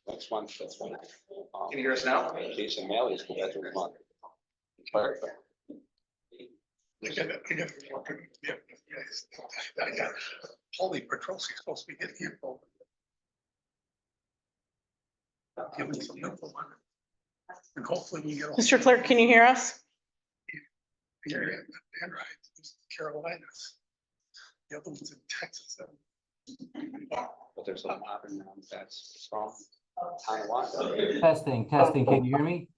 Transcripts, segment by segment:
Next one, that's one. Can you hear us now? Jason Maley's go back to the month. Perfect. Holy Petrosky's supposed to be getting here. Give me some number one. And hopefully we get. Mr. Clerk, can you hear us? Area and right, Carolinas. The other one's in Texas. But there's a lot in that's strong. Tonawanda. Testing, can you hear me?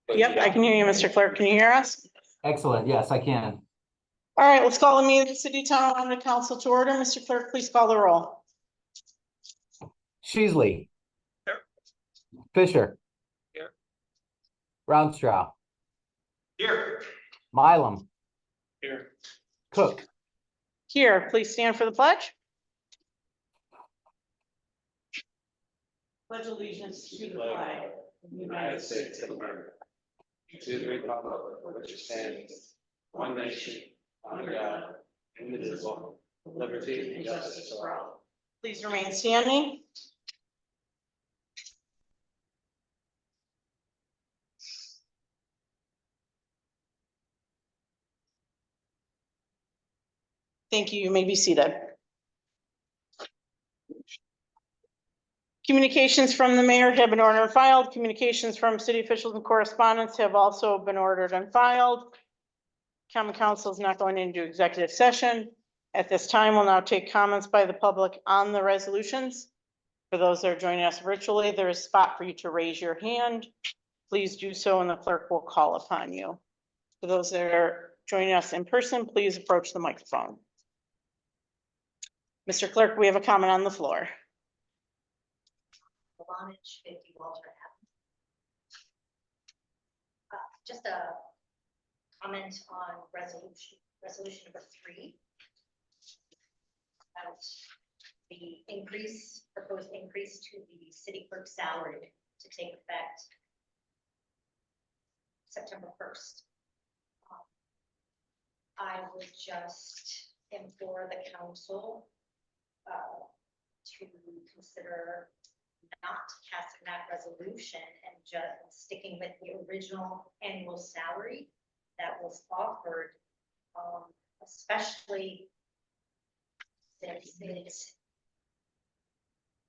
Yep, I can hear you, Mr. Clerk. Can you hear us? Excellent, yes, I can. All right, let's call the meeting of the City of Tonawanda Council to order. Mr. Clerk, please call the roll. Sheasley. Here. Fisher. Here. Roundstrow. Here. Mylum. Here. Cook. Here, please stand for the pledge. Pledge allegiance to the flag of the United States of America, To the republic for which it stands, one nation, under God, indivisible, with liberty and justice for all. Please remain standing. Thank you. You may be seated. Communications from the mayor have been ordered and filed. Communications from city officials and correspondents have also been ordered and filed. Common Council is not going into executive session. At this time, we'll now take comments by the public on the resolutions. For those that are joining us virtually, there is a spot for you to raise your hand. Please do so and the clerk will call upon you. For those that are joining us in person, please approach the microphone. Mr. Clerk, we have a comment on the floor. Lonich, 50 Walter Ave. Just a comment on resolution number 3. About the proposed increase to the city clerk salary to take effect September 1st. I would just implore the council to consider not passing that resolution and just sticking with the original annual salary that was offered, especially since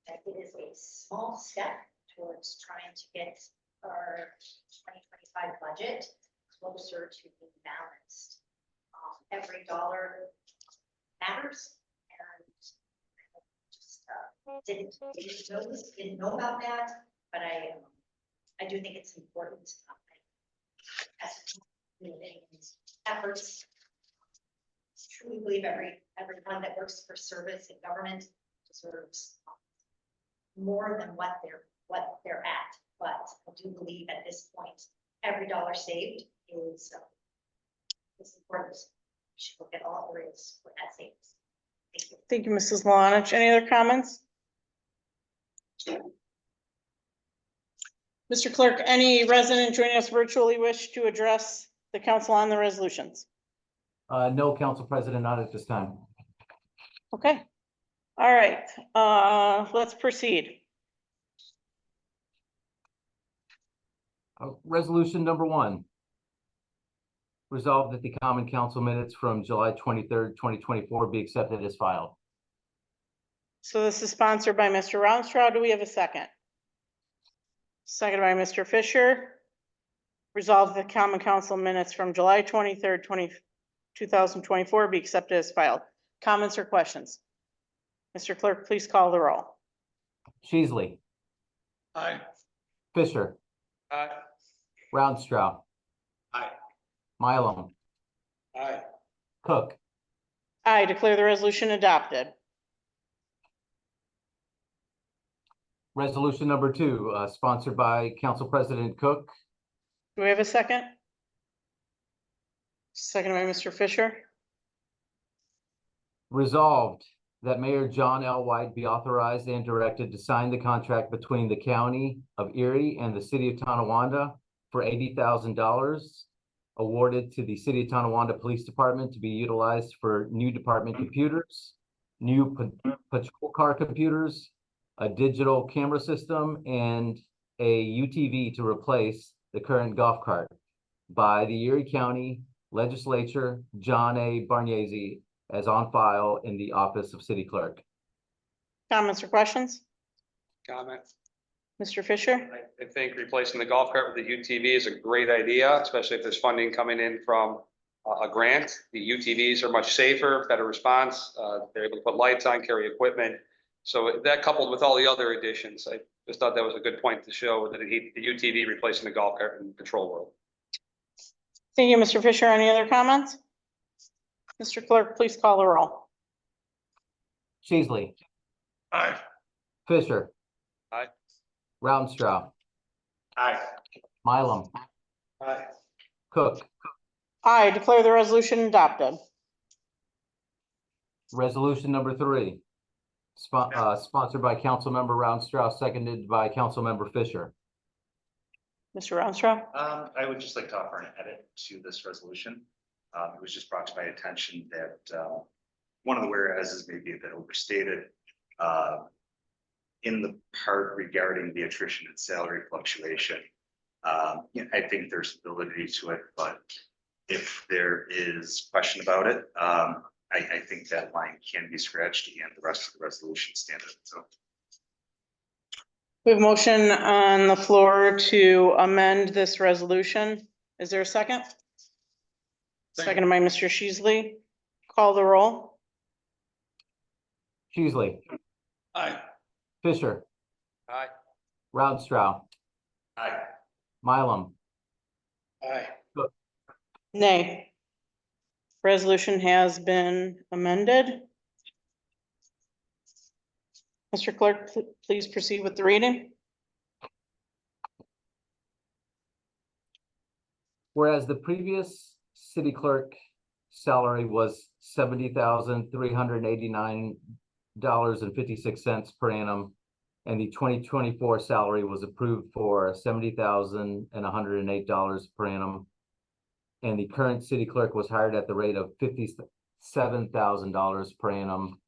it is a small step towards trying to get our 2025 budget closer to being balanced. Every dollar matters, and just didn't know about that, but I do think it's important as efforts. I truly believe everyone that works for service and government deserves more than what they're at. But I do believe at this point, every dollar saved is important. We should look at all areas for that savings. Thank you. Thank you, Mrs. Lonich. Any other comments? Mr. Clerk, any resident joining us virtually wish to address the council on the resolutions? No, Council President, not at this time. Okay. All right. Let's proceed. Resolution number 1. Resolved that the Common Council minutes from July 23rd, 2024 be accepted as filed. So this is sponsored by Mr. Rounstraw. Do we have a second? Second by Mr. Fisher. Resolved the Common Council minutes from July 23rd, 2024 be accepted as filed. Comments or questions? Mr. Clerk, please call the roll. Sheasley. Aye. Fisher. Aye. Roundstrow. Aye. Mylum. Aye. Cook. I declare the resolution adopted. Resolution number 2, sponsored by Council President Cook. Do we have a second? Second by Mr. Fisher. Resolved that Mayor John L. White be authorized and directed to sign the contract between the County of Erie and the City of Tonawanda for $80,000 awarded to the City of Tonawanda Police Department to be utilized for new department computers, new patrol car computers, a digital camera system, and a UTV to replace the current golf cart by the Erie County Legislature, John A. Barniezi, as on file in the Office of City Clerk. Comments or questions? Comment. Mr. Fisher? I think replacing the golf cart with the UTV is a great idea, especially if there's funding coming in from a grant. The UTVs are much safer, better response. They're able to put lights on, carry equipment. So that coupled with all the other additions, I just thought that was a good point to show that the UTV replacing the golf cart in the patrol world. Thank you, Mr. Fisher. Any other comments? Mr. Clerk, please call the roll. Sheasley, Aye. Fisher. Aye. Rautenstrau, Aye. Mylum, Aye. Cook. I declare the resolution adopted. Resolution number 3, sponsored by Councilmember Rautenstrau, seconded by Councilmember Fisher. Mr. Rounstrau? I would just like to offer an edit to this resolution. It was just brought to my attention that one of the whereases may be a bit overstated. In the part regarding the attrition and salary fluctuation, I think there's validity to it, but if there is question about it, I think that line can be scratched and the rest of the resolution standard. So We have a motion on the floor to amend this resolution. Is there a second? Seconded by Mr. Sheasley. Call the roll. Sheasley, Aye. Fisher, Aye. Rautenstrau, aye. Mylum, Aye. Nay. Resolution has been amended. Mr. Clerk, please proceed with the reading. whereas the previous city clerk salary was $70,389.56 per annum, and the 2024 salary was approved for $70,108 per annum. And the current city clerk was hired at the rate of $57,000 per annum.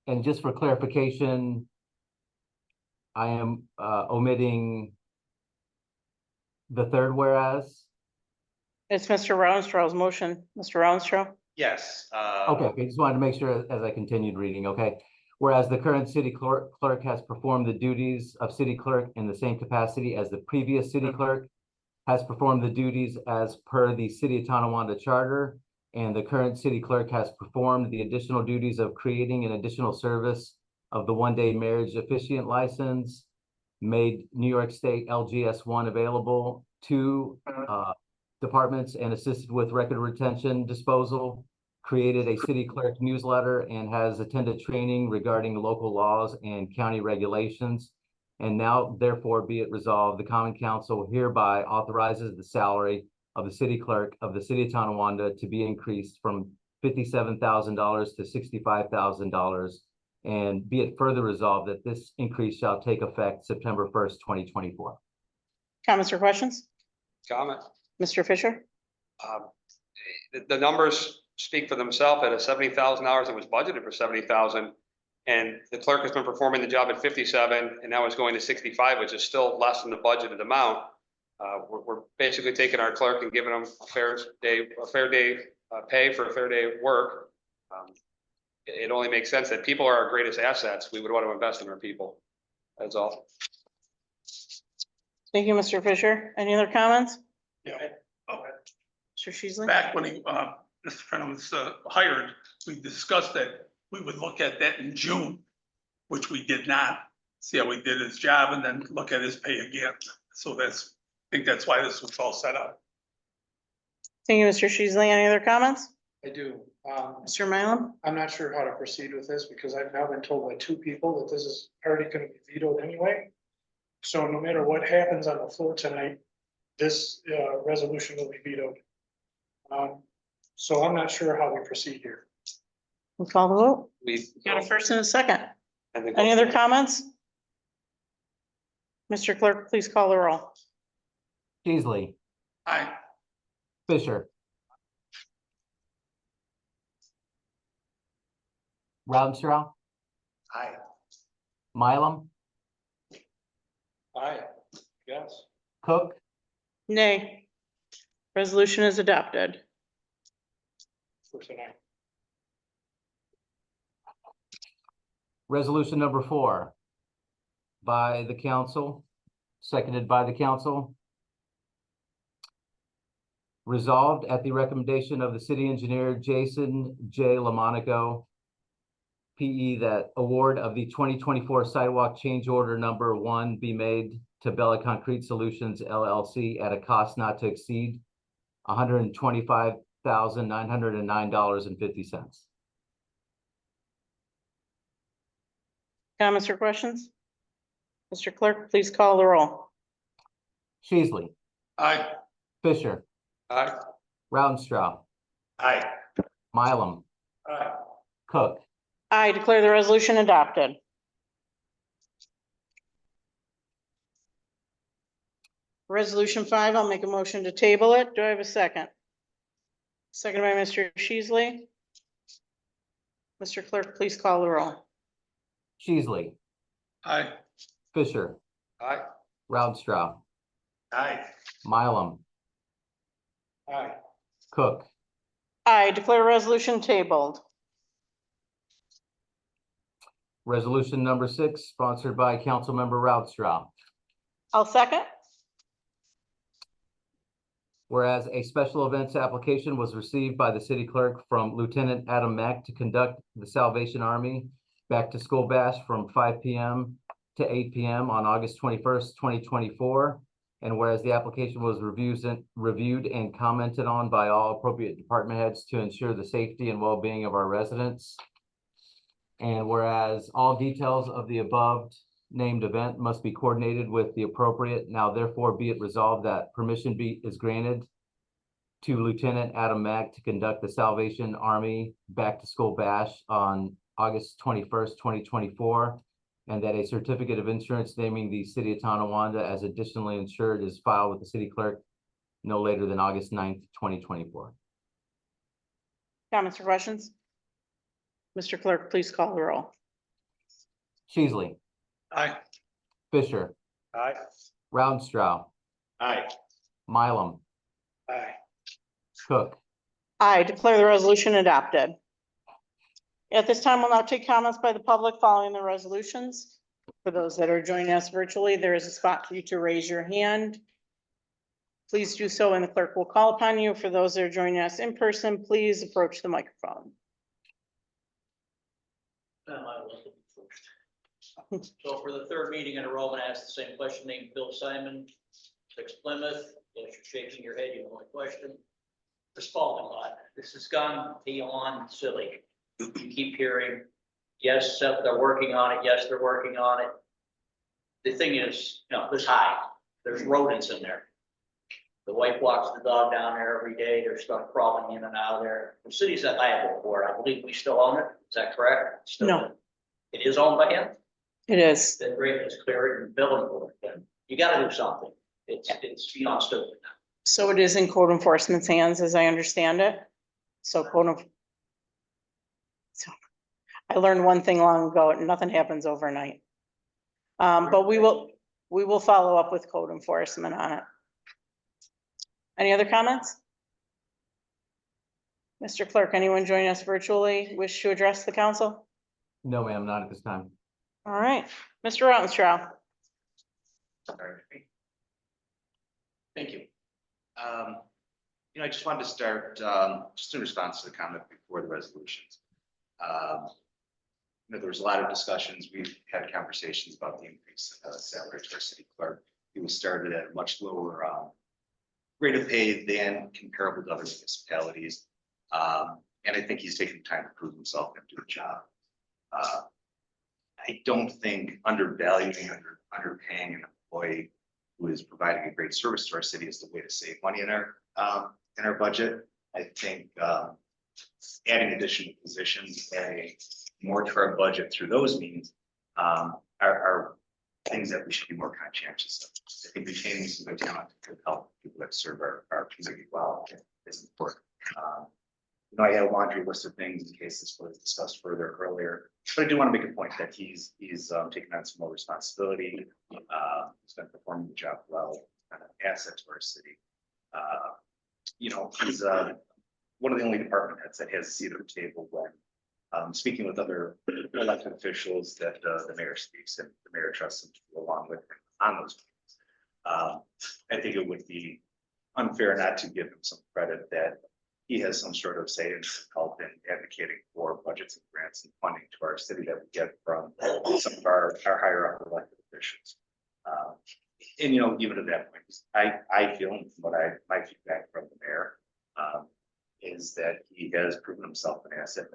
And just for clarification, I am omitting the third whereas. It's Mr. Rounstrau's motion. Mr. Rounstrau? Yes. Okay, just wanted to make sure as I continued reading, okay. Whereas the current city clerk has performed the duties of city clerk in the same capacity as the previous city clerk, has performed the duties as per the City of Tonawanda Charter, and the current city clerk has performed the additional duties of creating an additional service of the one-day marriage officiant license, made New York State LGS 1 available to departments, and assisted with record retention disposal, created a city clerk newsletter, and has attended training regarding local laws and county regulations. And now therefore be it resolved, the Common Council hereby authorizes the salary of the city clerk of the City of Tonawanda to be increased from $57,000 to $65,000. And be it further resolved that this increase shall take effect September 1st, 2024. Comments or questions? Comment. Mr. Fisher? The numbers speak for themselves. At a $70,000, it was budgeted for 70,000. And the clerk has been performing the job at 57, and now it's going to 65, which is still less than the budgeted amount. We're basically taking our clerk and giving them a fair day pay for a fair day of work. It only makes sense that people are our greatest assets. We would want to invest in our people. That's all. Thank you, Mr. Fisher. Any other comments? Yeah. Oh, Mr. Sheasley? back when he, Mr. Friend was hired, we discussed that we would look at that in June, which we did not. See how he did his job and then look at his pay again. So I think that's why this was all set up. Thank you, Mr. Sheasley. Any other comments? I do. Mr. Mylum? I'm not sure how to proceed with this because I've now been told by two people that this is already gonna be vetoed anyway. So no matter what happens on the floor tonight, this resolution will be vetoed. So I'm not sure how we proceed here. We'll call the vote. We Got a first and a second. and then- Any other comments? Mr. Clerk, please call the roll. Sheasley, Aye. Fisher, Rautenstrau, Aye. Mylum, Aye. Yes. Cook, Nay. Resolution is adopted. For tonight. resolution number 4. By the council, seconded by the council. Resolved at the recommendation of the city engineer Jason J. Lamonaco, PE, that award of the 2024 sidewalk change order number 1 be made to Bella Concrete Solutions LLC at a cost not to exceed $125,909.50. Comments or questions? Mr. Clerk, please call the roll. Sheasley, Aye. Fisher, Aye. Rautenstrau, Aye. Mylum, Aye. Cook, I declare the resolution adopted. Resolution 5, I'll make a motion to table it. Do I have a second? Second by Mr. Sheasley. Mr. Clerk, please call the roll. Sheasley, Aye. Fisher, Aye. Rautenstrau, Aye. Mylum, Aye. Cook, I declare resolution tabled. resolution number 6, sponsored by Councilmember Rautenstrau. I'll second. Whereas a special events application was received by the city clerk from Lieutenant Adam Mack to conduct the Salvation Army Back to School Bash from 5 p.m. to 8 p.m. on August 21st, 2024. And whereas the application was reviewed and commented on by all appropriate department heads to ensure the safety and well-being of our residents. And whereas all details of the above named event must be coordinated with the appropriate, now therefore be it resolved that permission is granted to Lieutenant Adam Mack to conduct the Salvation Army Back to School Bash on August 21st, 2024, and that a certificate of insurance naming the city of Tonawanda as additionally insured is filed with the city clerk no later than August 9th, 2024. Comments or questions? Mr. Clerk, please call the roll. Sheasley, Aye. Fisher, Aye. Rautenstrau, Aye. Mylum, Aye. Cook, I declare the resolution adopted. At this time, we'll now take comments by the public following the resolutions. For those that are joining us virtually, there is a spot for you to raise your hand. Please do so and the clerk will call upon you. For those that are joining us in person, please approach the microphone. So for the third meeting in a row, I'm gonna ask the same question, named Bill Simon, 6 Plymouth. Yes, you're shaking your head, you know my question. The Spalding lot, this has gone beyond silly. You keep hearing, yes, they're working on it, yes, they're working on it. The thing is, there's there's rodents in there. The wife walks the dog down there every day, there's stuff crawling in and out of there. The city's not liable for it, I believe we still own it, is that correct? Still No. It is owned by him? It is. Then great, let's clear it and bill it for it, then you gotta do something. It's beyond stupid. So it is in code enforcement's hands, as I understand it. So I learned one thing long ago, nothing happens overnight. But we will follow up with code enforcement on it. Any other comments? Mr. Clerk, anyone joining us virtually wish to address the council? no ma'am, not at this time. All right, Mr. Rautenstrau. Thank you. I just wanted to start, just in response to the comment before the resolutions. There was a lot of discussions. We've had conversations about the increase in salary to our city clerk. He was started at a much lower rate of pay than comparable to other municipalities. And I think he's taken time to prove himself and do the job. I don't think undervaluing, underpaying an employee who is providing a great service to our city is the way to save money in our budget. I think adding additional positions, adding more to our budget through those means are things that we should be more conscientious of. I think retaining some good talent could help people that serve our community well is important. I had a laundry list of things in case this was discussed further earlier, but I do want to make a point that he's taken on some more responsibility. He's been performing the job well, an asset to our city. He's one of the only department heads that has a seat at the table when speaking with other elected officials that the mayor speaks, and the mayor trusts him to go along with him on those meetings. I think it would be unfair not to give him some credit that he has some sort of say and help in advocating for budgets and grants and funding to our city that we get from some of our higher up elected officials. And even at that point, I feel, and from my feedback from the mayor, is that he has proven himself an asset,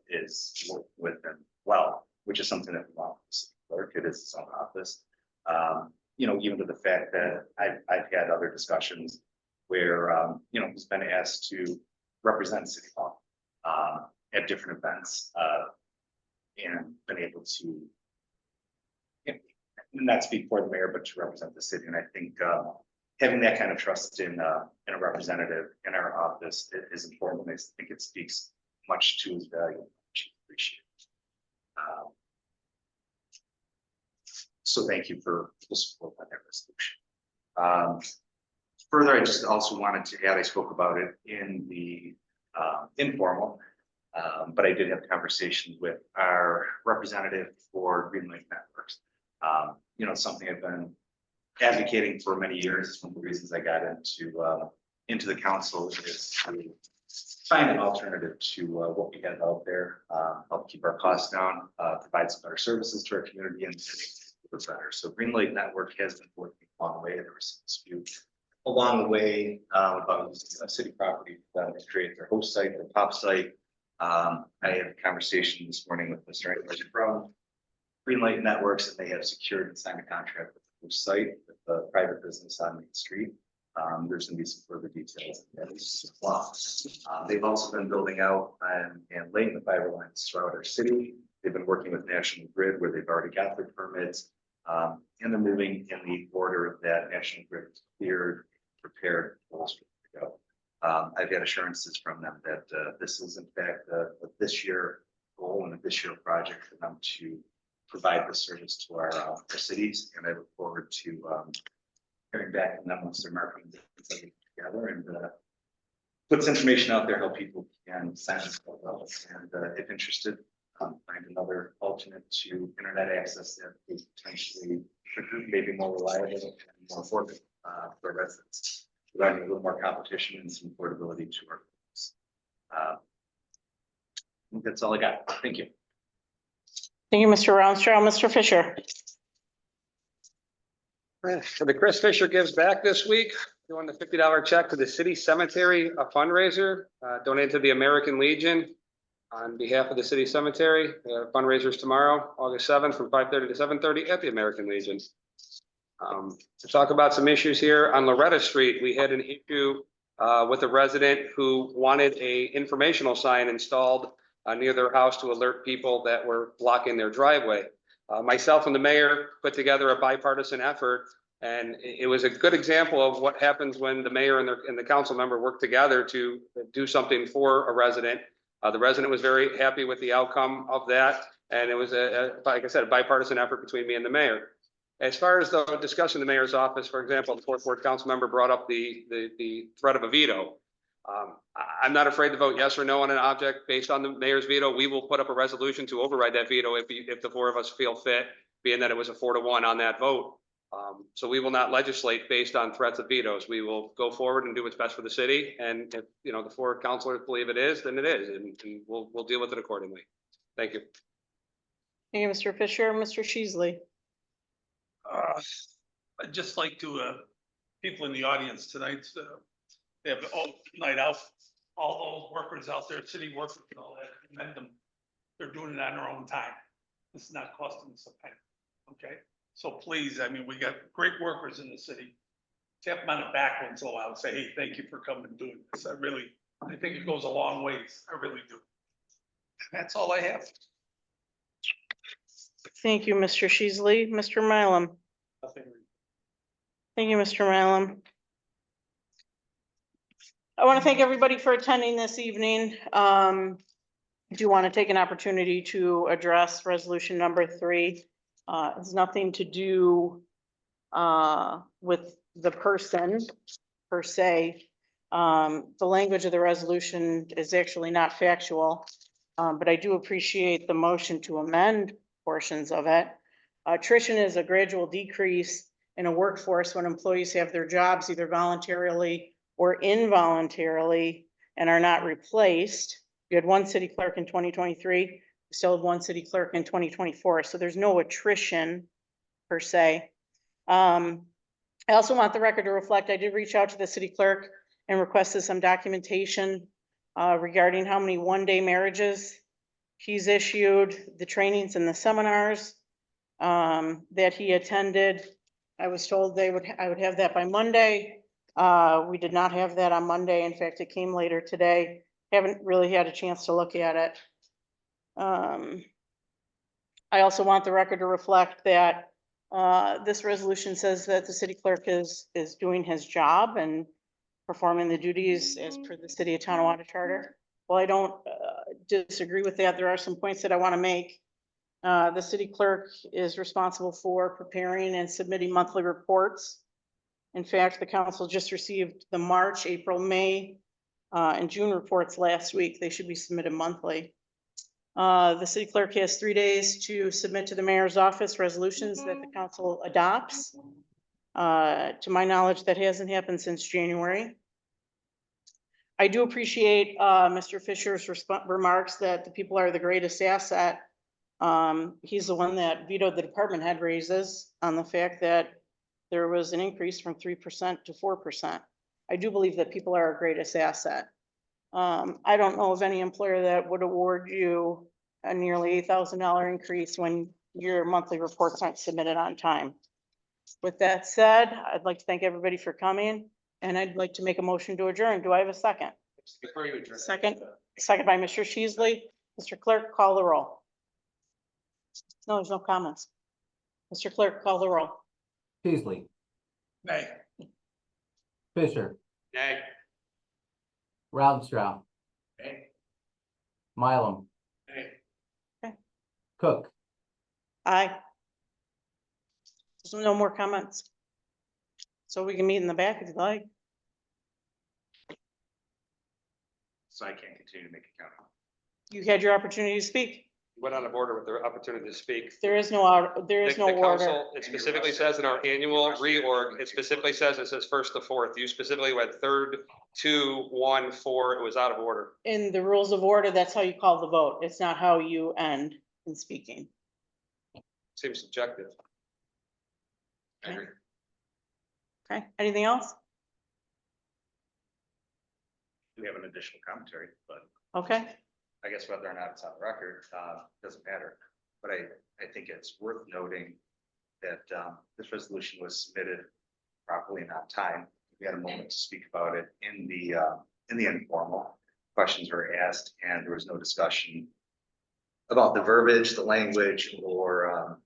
is working with them well, which is something that we want from the city clerk. It is his own office. Even to the fact that I've had other discussions where he's been asked to represent City Hall at different events and been able to not speak for the mayor, but to represent the city. And I think having that kind of trust in a representative in our office is important. I think it speaks much to his value, which I appreciate. So thank you for the support on that resolution. Further, I just also wanted to add, I spoke about it in the informal, but I did have conversations with our representative for Green Lake Networks. Something I've been advocating for many years. One of the reasons I got into the council is to find an alternative to what we have out there, help keep our costs down, provide some better services to our community, and better. So Green Lake Network has been working a long way. There was some dispute along the way about city property to create their host site, their pop site. I had a conversation this morning with Mr. English from Green Lake Networks, and they have secured and signed a contract with the host site with the private business on Main Street. There's going to be some further details. They've also been building out and laying the fiber lines throughout our city. They've been working with National Grid, where they've already got their permits, and they're moving in the order of that. National Grid is cleared, prepared, to go. I've had assurances from them that this is in fact a this year goal and a this year project for them to provide this service to our cities, and I look forward to hearing back from them once they're marketing together and put this information out there, help people can sign themselves up, and if interested, find another alternate to internet access that is potentially maybe more reliable and more affordable for residents, providing a little more competition and some affordability to our folks. I think that's all I got. Thank you. Thank you, Mr. Rounstrau. Mr. Fisher. So the Chris Fisher Gives Back this week, doing the $50 check to the city cemetery, a fundraiser donated to the American Legion on behalf of the city cemetery. Fundraisers tomorrow, August 7th from 5:30 to 7:30 at the American Legion. To talk about some issues here on Loretta Street, we had an issue with a resident who wanted a informational sign installed near their house to alert people that were blocking their driveway. Myself and the mayor put together a bipartisan effort, and it was a good example of what happens when the mayor and the council member work together to do something for a resident. The resident was very happy with the outcome of that, and it was like I said, a bipartisan effort between me and the mayor. As far as the discussion in the mayor's office, for example, the fourth ward council member brought up the threat of a veto. I'm not afraid to vote yes or no on an object based on the mayor's veto. We will put up a resolution to override that veto if the four of us feel fit, being that it was a 4-1 on that vote. So we will not legislate based on threats of vetoes. We will go forward and do what's best for the city. And if the four councilors believe it is, then it is, and we'll deal with it accordingly. Thank you. Thank you, Mr. Fisher. Mr. Sheasley. I'd just like to, people in the audience tonight, they have all night out, all those workers out there, city workers and all that, commend them. They're doing it on their own time. It's not costing us a penny, okay? So please, we got great workers in the city. Tap them on the back once in a while and say, hey, thank you for coming and doing this. I think it goes a long ways. I really do. And that's all I have. Thank you, Mr. Sheasley. Mr. Milam. Thank you, Mr. Milam. I want to thank everybody for attending this evening. Do you want to take an opportunity to address resolution number 3? It's nothing to do with the person per se. The language of the resolution is actually not factual, but I do appreciate the motion to amend portions of it. Attrition is a gradual decrease in a workforce when employees have their jobs either voluntarily or involuntarily and are not replaced. You had one city clerk in 2023, you still have one city clerk in 2024, so there's no attrition per se. I also want the record to reflect, I did reach out to the city clerk and requested some documentation regarding how many one-day marriages he's issued, the trainings and the seminars that he attended. I was told I would have that by Monday. We did not have that on Monday. In fact, it came later today. Haven't really had a chance to look at it. I also want the record to reflect that this resolution says that the city clerk is doing his job and performing the duties as per the City of Tonawanda Charter. Well, I don't disagree with that. There are some points that I want to make. The city clerk is responsible for preparing and submitting monthly reports. In fact, the council just received the March, April, May, and June reports last week. They should be submitted monthly. The city clerk has 3 days to submit to the mayor's office resolutions that the council adopts. To my knowledge, that hasn't happened since January. I do appreciate Mr. Fisher's remarks that the people are the greatest asset. He's the one that vetoed the department head raises on the fact that there was an increase from 3% to 4%. I do believe that people are our greatest asset. I don't know of any employer that would award you a nearly $8,000 increase when your monthly reports aren't submitted on time. With that said, I'd like to thank everybody for coming, and I'd like to make a motion to adjourn. Do I have a second? Before you adjourn. Second by Mr. Sheasley. Mr. Clerk, call the roll. No, there's no comments. Mr. Clerk, call the roll. Peasley, Nay. Fisher, Nay. Rautenstrau, Nay. Mylum. Nay. Cook. Aye. There's no more comments. So we can meet in the back if you like. So I can't continue to make a comment. You had your opportunity to speak. Went out of order with the opportunity to speak. There is no order. The council, it specifically says in our annual reorg, it specifically says, it says first to fourth. You specifically went third, 2, 1, 4. It was out of order. In the rules of order, that's how you call the vote. It's not how you end in speaking. Seems subjective. I agree. Okay, anything else? We have an additional commentary, but Okay, I guess whether or not it's on the record, doesn't matter. But I think it's worth noting that, this resolution was submitted properly and on time. We had a moment to speak about it in the informal. Questions were asked and there was no discussion about the verbiage, the language, or,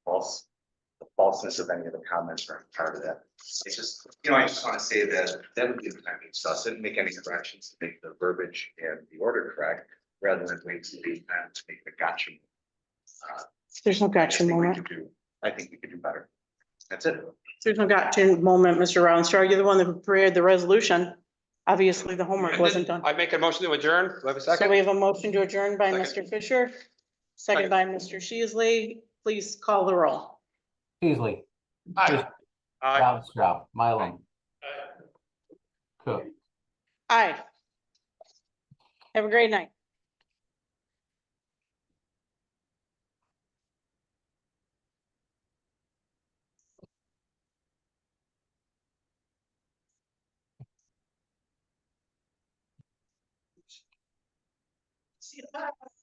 the falseness of any of the comments or part of that. It's just, I just want to say that would be the time to discuss it, make any corrections to make the verbiage and the order correct, rather than wait to the end to make the gotcha. there's no gotcha moment. I think we could do better. That's it. There's no gotcha moment, Mr. Roundstar. You're the one that prepared the resolution. Obviously, the homework wasn't done. I make a motion to adjourn. Do I have a So we second? have a motion to adjourn by Second. Mr. Fisher, second by Mr. Sheasley. Please call the roll. Peasley, Aye. Rautenstrau, Mylum. Cook. Aye. Have a great night. See you.